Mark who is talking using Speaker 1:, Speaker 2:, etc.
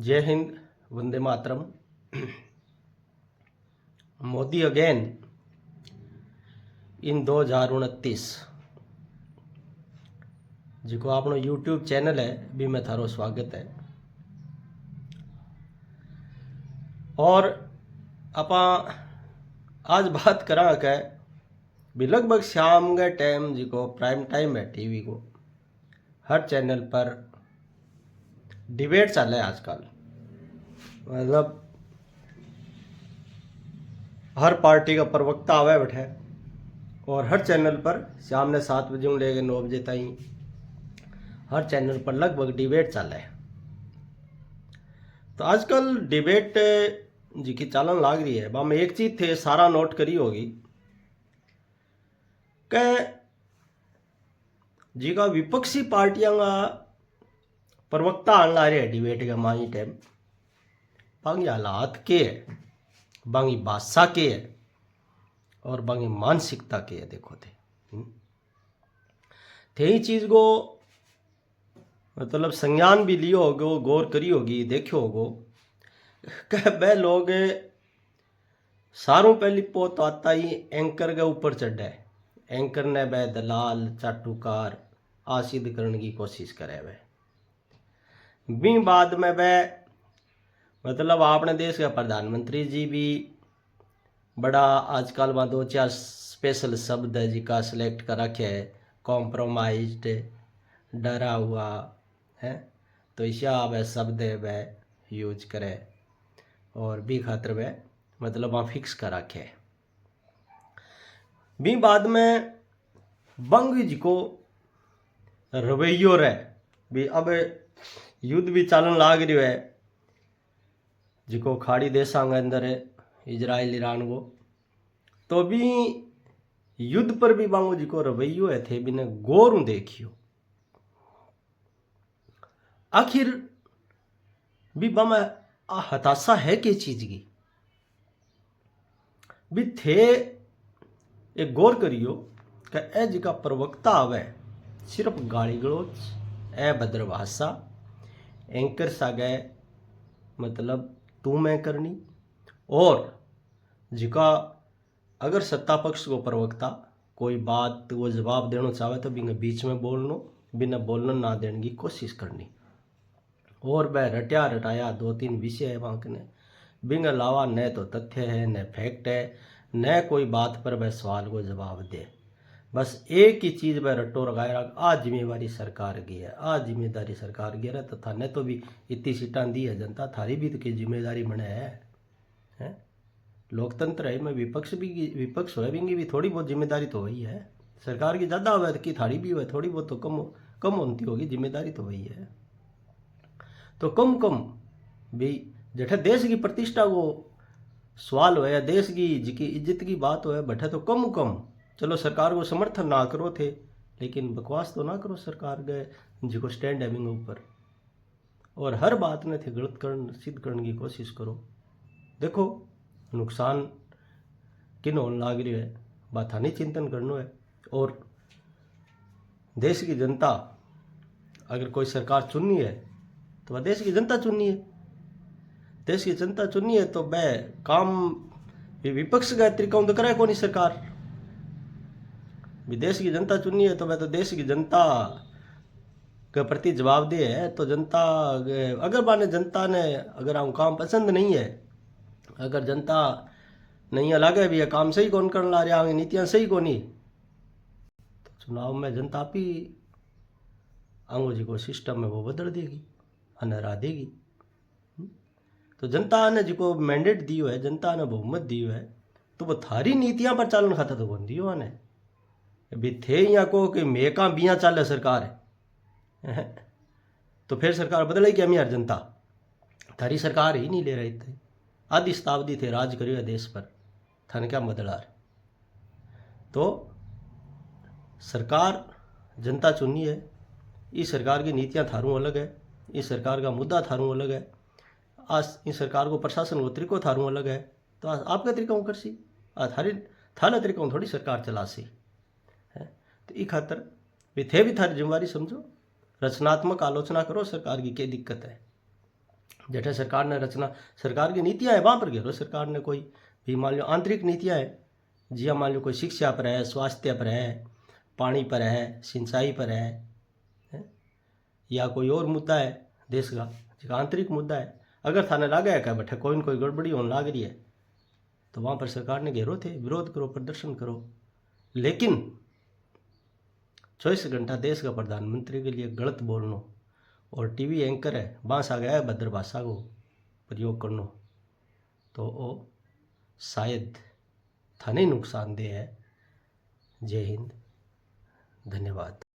Speaker 1: जय Hind, Vande Mataram. Modi again in 2029 जो आपनो यूट्यूब चैनल है भी में थारो स्वागत है। और आपा आज बात करा के भी लगभग शाम के टाइम जो प्राइम टाइम है टीवी को हर चैनल पर डिबेट चल है आजकल। मतलब हर पार्टी का प्रवक्ता आवे बैठे और हर चैनल पर शाम ने 7 बजे लेके 9 बजे ताई हर चैनल पर लगभग डिबेट चल है। तो आजकल डिबेट जी की चालन लाग रही है। बाम एक चीज थे सारा नोट करी होगी कि जी का विपक्षी पार्टियां का प्रवक्ता आने ला रहे डिबेट के माई टाइम बांगी हालात के है, बांगी भाषा के है और बांगी मानसिकता के है। देखो थे ही चीज को मतलब संज्ञान भी लियो होगो, गौर करी होगी, देखियो होगो कि बे लोग सारों पहली पोत आता ही एंकर के ऊपर चढ़ा है। एंकर ने बे दलाल चाटुकार आसिद करने की कोशिश करे वे भी बाद में बे मतलब अपने देश के प्रधानमंत्री जी भी बड़ा आजकल वहाँ 2-4 स्पेशल शब्द है जिका सिलेक्ट कर रखे है। कॉम्प्रोमाइज्ड, डरा हुआ है, तो ईशा वह शब्द है वह यूज करे और भी खातर वह मतलब वहाँ फिक्स कर रखे है। भी बाद में बंग जी को रवैयो रहे भी अब युद्ध भी चालन लाग रही है जिको खाड़ी देशा के अंदर है इजराइल ईरान को। तो भी युद्ध पर भी बांगो जी को रवैयो है थे बिने गौर देखियो आखिर भी बम हताशा है के चीज की भी थे एक गौर करियो कि ए जी का प्रवक्ता आवे सिर्फ गाली गलोच अभद्र भाषा एंकर सागे मतलब तू मैं करनी और जिका अगर सत्ता पक्ष को प्रवक्ता कोई बात वो जवाब देना चाहे तो बिना बीच में बोलनो बिना बोलना ना देने की कोशिश करनी और वह रटिया रटाया 2-3 विषय है वहाँ ने बिंग अलावा न तो तथ्य है न फैक्ट है न कोई बात पर वह सवाल को जवाब दे। बस एक ही चीज़ वह रट्टो लगाए रख आज जिम्मेवारी सरकार की है, आज जिम्मेदारी सरकार की है। तथा न तो भी इतनी सीटा दी है जनता थारी भी तो की जिम्मेदारी बने है? लोकतंत्र है में विपक्ष हो भी थोड़ी बहुत जिम्मेदारी तो वही है। सरकार की ज़्यादा हो कि थारी भी हो थोड़ी बहुत तो कम होती होगी, जिम्मेदारी तो वही है। तो कम भी जठे देश की प्रतिष्ठा को सवाल हो या देश की जिकी इज्जत की बात हो बैठे तो कम चलो सरकार को समर्थन ना करो थे लेकिन बकवास तो ना करो सरकार के जिको स्टैंड है ऊपर और हर बात ने थे गलत सिद्ध करने की कोशिश करो। देखो नुकसान किन होने लाग रही है बात हानि चिंतन करना है। और देश की जनता अगर कोई सरकार चुननी है तो वह देश की जनता चुननी है। देश की जनता चुननी है तो वह काम विपक्ष का तरीका तो करे कौन सरकार भी देश की जनता चुननी है तो वह तो देश की जनता के प्रति जवाबदेह है। तो जनता अगर माने जनता ने अगर हम काम पसंद नहीं है, अगर जनता नहीं लगे भी काम सही कौन करने ला रहा नीतियाँ सही कौन ही तो चुनाव में जनता आप ही आंगो जी को सिस्टम में वो बदल देगी हरा देगी। तो जनता ने जिको मैंडेट दियो है, जनता ने बहुमत दियो है तो वो थारी नीतियां पर चालन खाता तो कौन दियो ने भी थे या को कि मेका बिया चाले सरकार है तो फिर सरकार बदले क्या यार जनता थारी सरकार ही नहीं ले रही थी। आधी शताब्दी थे राज करियो है देश पर थाने क्या बदलार। तो सरकार जनता चुनी है, इस सरकार की नीतियां थारू अलग है, इस सरकार का मुद्दा थारू अलग है, आज इस सरकार को प्रशासन को तरीको थारू अलग है। तो आपका तरीका कर सी थाना तरीका थोड़ी सरकार चला सी है। तो ई खातर भी थे भी थारी जिम्मेवारी समझो, रचनात्मक आलोचना करो सरकार की क्या दिक्कत है। जैसे सरकार ने रचना, सरकार की नीतियाँ है, वहाँ पर घेरो सरकार ने कोई भी, मान लो आंतरिक नीतियाँ है, जिया मान लो कोई शिक्षा पर है, स्वास्थ्य पर है, पानी पर है, सिंचाई पर है, या कोई और मुद्दा है देश का जो आंतरिक मुद्दा है, अगर थाने लागे है क्या बैठे कोई न कोई गड़बड़ी होने लाग रही है, तो वहाँ पर सरकार ने घेरो थे, विरोध करो, प्रदर्शन करो। लेकिन 24 घंटा देश का प्रधानमंत्री के लिए गलत बोलना और टीवी एंकर है बांस आ गया है भद्र भाषा को प्रयोग करना, तो वो शायद थाने नुकसानदेह है। जय हिंद, धन्यवाद।